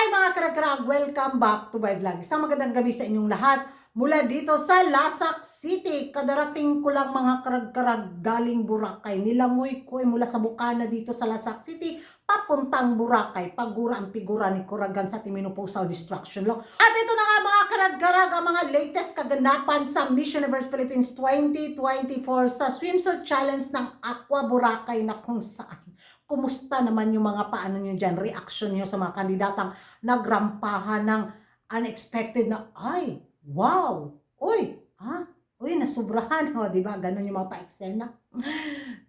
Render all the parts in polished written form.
Hi mga karag-karag! Welcome back to my vlog. Isang magandang gabi sa inyong lahat. Mula dito sa Lasak City, kadarating ko lang mga karag-karag galing Boracay. Nilangoy ko mula sa Bukana dito sa Lasak City, papuntang Boracay. Pagura ang figura ni Kuragan sa Timinopusaw Destruction Law. At ito na nga mga karag-karag ang mga latest kaganapan sa Miss Universe Philippines 2024 sa swimsuit challenge ng Aqua Boracay na kung saan. Kumusta naman yung mga paano nyo dyan, reaction nyo sa mga kandidatang nagrampahan ng unexpected na, ay, wow, uy, uy, nasubrahan, o, diba? Ganon yung mga pa-eksena.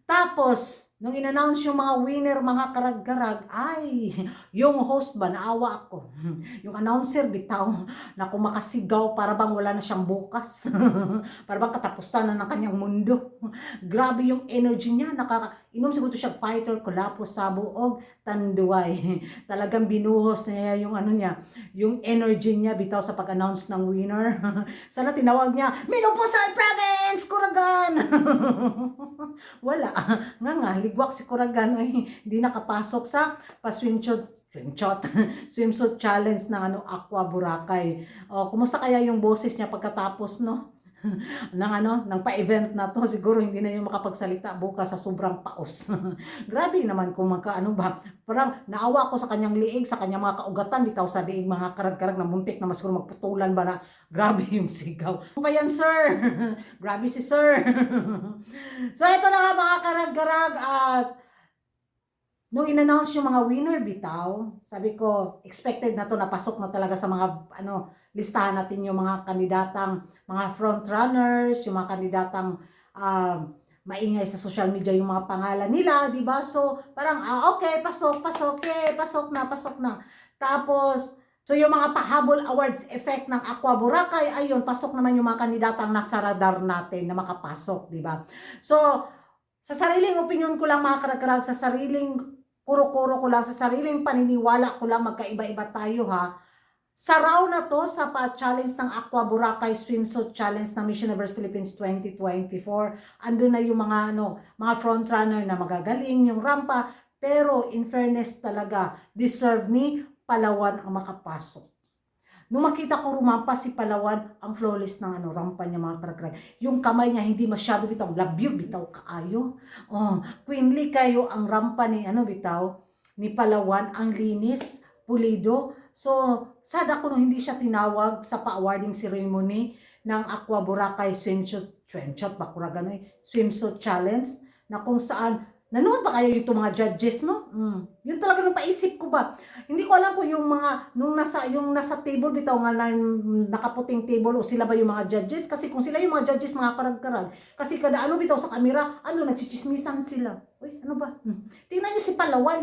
Tapos, nung in-announce yung mga winner, mga karag-karag, ay, yung host ba, naawa ako. Yung announcer, bitaw, na kumakasigaw, para bang wala na siyang bukas. Para bang katapusan na ng kanyang mundo. Grabe yung energy niya, inom siguro siya fighter, kulapo, sabuog, tanduay. Talagang binuhos niya yung ano niya, yung energy niya, bitaw sa pag-announce ng winner. Sana tinawag niya, Minupusan Province, Kuragan! Wala. Nga, ligwak si Kuragan, hindi nakapasok sa swimsuit challenge ng Aqua Boracay. O, kumusta kaya yung boses niya pagkatapos, no? ng pa-event na to, siguro hindi na yung makapagsalita bukas sa sobrang paos. Grabe naman kung parang naawa ko sa kanyang liig, sa kanyang mga kaugatan, bitaw sa liig, mga karag-karag na muntik na mas siguro magputulan ba na, grabe yung sigaw. Ano pa yan, sir? Grabe si sir. So ito na nga mga karag-karag, at nung in-announce yung mga winner, bitaw, sabi ko, expected na to, napasok na talaga sa mga, listahan natin yung mga kandidatang, mga frontrunners, yung mga kandidatang maingay sa social media yung mga pangalan nila, di ba? So, parang, okay, pasok na. Tapos, so yung mga pahabol awards effect ng Aqua Boracay, ayun, pasok naman yung mga kandidatang nasa radar natin na makapasok, di ba? So, sa sariling opinion ko lang mga karag-karag, sa sariling kuro-kuro ko lang, sa sariling paniniwala ko lang, magkaiba-iba tayo ha. Sa round na to, sa pa-challenge ng Aqua Boracay Swimsuit Challenge ng Miss Universe Philippines 2024, andun na yung mga, mga frontrunner na magagaling, yung rampa, pero in fairness talaga, deserve ni Palawan ang makapasok. Nung makita ko rumampa si Palawan, ang flawless ng rampa niya mga karag-karag. Yung kamay niya hindi masyado bitaw, labyo bitaw kaayo. Oh, queenly kayo ang rampa ni bitaw ni Palawan, ang linis, pulido. So, sad ako nung hindi siya tinawag sa pa-awarding ceremony ng Aqua Boracay Swimsuit Challenge na kung saan, nanood ba kayo yung mga judges, no? Yun talaga nung paisip ko ba. Hindi ko alam kung yung mga, yung nasa table, bitaw nga na nakaputing table, o sila ba yung mga judges? Kasi kung sila yung mga judges, mga karag-karag, kasi kada bitaw sa kamera, nagchichismisan sila. Uy, ano ba? Tingnan nyo si Palawan.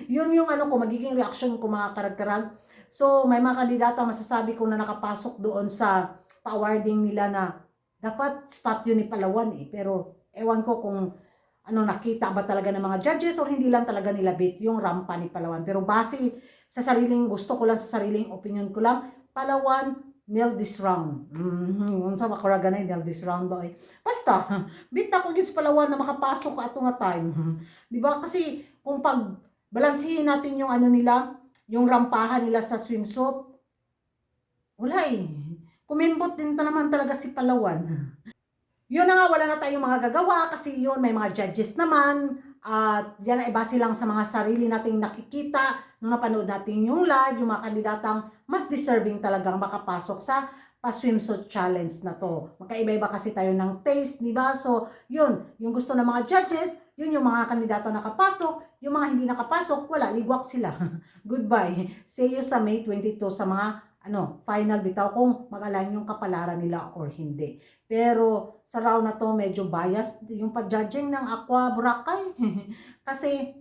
Yun yung ko, magiging reaction ko mga karag-karag. So, may mga kandidata masasabi ko na nakapasok doon sa pa-awarding nila na dapat spot yun ni Palawan Pero, ewan ko kung nakita ba talaga ng mga judges or hindi lang talaga nila bit yung rampa ni Palawan. Pero base sa sariling gusto ko lang, sa sariling opinion ko lang, Palawan, nail this round. Unsa ba Kuragan ay nail this round ba basta bita ko gyud sa Palawan na makapasok ka ato nga time. Di ba? Kasi kung pag balansihin natin yung nila, yung rampahan nila sa swimsuit, wala kumimbot din naman talaga si Palawan. Yun na nga, wala na tayong mga gagawa kasi yun, may mga judges naman. At yan ay base lang sa mga sarili nating nakikita nung napanood natin yung live, yung mga kandidatang mas deserving talagang makapasok sa pa-swimsuit challenge na to. Magkaiba-iba kasi tayo ng taste, di ba? So, yun, yung gusto ng mga judges, yun yung mga kandidato nakapasok, yung mga hindi nakapasok, wala, ligwak sila. Goodbye. See you sa May 22 sa mga final bitaw kung mag-align yung kapalaran nila or hindi. Pero sa round na to medyo biased yung pag-judging ng Aqua Boracay. Kasi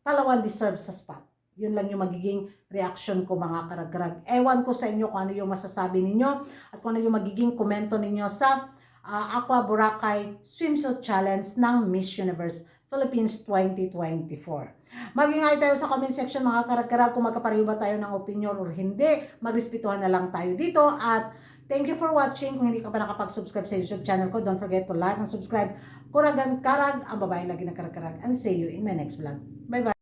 Palawan deserves sa spot. Yun lang yung magiging reaction ko mga karag-karag. Ewan ko sa inyo kung ano yung masasabi ninyo at kung ano yung magiging komento ninyo sa Aqua Boracay Swimsuit Challenge ng Miss Universe Philippines 2024. Mag-ingay tayo sa comment section mga karag-karag kung magkapareho ba tayo ng opinion or hindi. Magrespetuhan na lang tayo dito at thank you for watching. Kung hindi ka pa nakapag-subscribe sa YouTube channel ko, don't forget to like and subscribe. Kuragan Karag, ang babaeng lagi ng karag-karag. And see you in my next vlog. Bye-bye!